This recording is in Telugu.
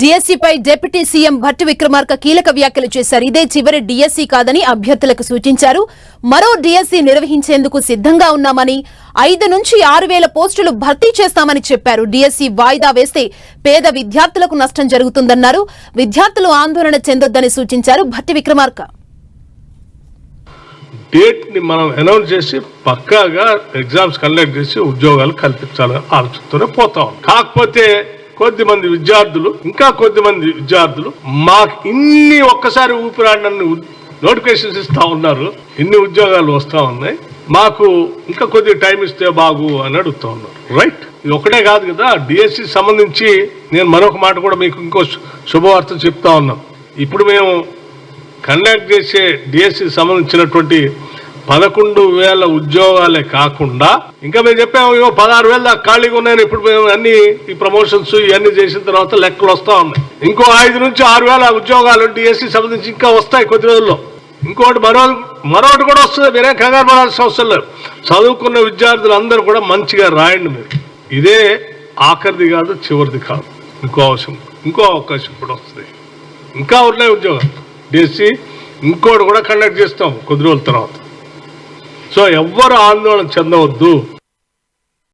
డిఎస్సీపై డిప్యూటీ సీఎం భట్టి విక్రమార్క కీలక వ్యాఖ్యలు చేశారు. ఇదే చివరి డిఎస్సీ కాదని అభ్యర్థులకు సూచించారు. మరో డిఎస్సీ నిర్వహించేందుకు సిద్ధంగా ఉన్నామని, 5 నుంచి 6,000 పోస్టులు భర్తీ చేస్తామని చెప్పారు. డిఎస్సీ వాయిదా వేస్తే పేద విద్యార్థులకు నష్టం జరుగుతుందన్నారు. విద్యార్థులు ఆందోళన చెందొద్దని సూచించారు భట్టి విక్రమార్క. డేట్ ని మనం అనౌన్స్ చేసి పక్కాగా ఎగ్జామ్స్ కండక్ట్ చేసి ఉద్యోగాలు కల్పించాలని ఆలోచనతోనే పోతాం. కాకపోతే కొద్దిమంది విద్యార్థులు మాకు ఇన్ని ఒక్కసారి ఊపిరాడని నోటిఫికేషన్స్ ఇస్తా ఉన్నారు, ఇన్ని ఉద్యోగాలు వస్తా ఉన్నాయి, మాకు ఇంకా కొద్దిగా టైం ఇస్తే బాగు అని అడుగుతా ఉన్నారు. రైట్, ఇది ఒకటే కాదు కదా. డిఎస్సి సంబంధించి నేను మరొక మాట కూడా మీకు ఇంకో శుభవార్త చెప్తా ఉన్నాం. ఇప్పుడు మేము కండక్ట్ చేసే డిఎస్సి సంబంధించినటువంటి 11,000 ఉద్యోగాలే కాకుండా ఇంకా మేము చెప్పాము 16,000 దాకా ఖాళీగా ఉన్నాయని. ఇప్పుడు మేము అన్ని ఈ ప్రమోషన్స్ ఇవన్నీ చేసిన తర్వాత లెక్కలు వస్తా ఉన్నాయి. ఇంకో 5 నుంచి 6,000 ఉద్యోగాలు డిఎస్సి సంబంధించి ఇంకా వస్తాయి కొద్ది రోజుల్లో. ఇంకోటి మరొకటి కూడా వస్తుంది, మీరే కంగారు పడాల్సిన అవసరం లేదు. చదువుకున్న విద్యార్థులు అందరూ కూడా మంచిగా రాయండి. మీరు ఇదే ఆఖరిది కాదు, చివరిది కాదు. ఇంకో అవకాశం కూడా వస్తుంది. ఇంకా ఉన్నాయి ఉద్యోగాలు. డిఎస్సి ఇంకోటి కూడా కండక్ట్ చేస్తాం కొద్ది రోజుల తర్వాత. సో ఎవ్వరు ఆందోళన చెందవద్దు.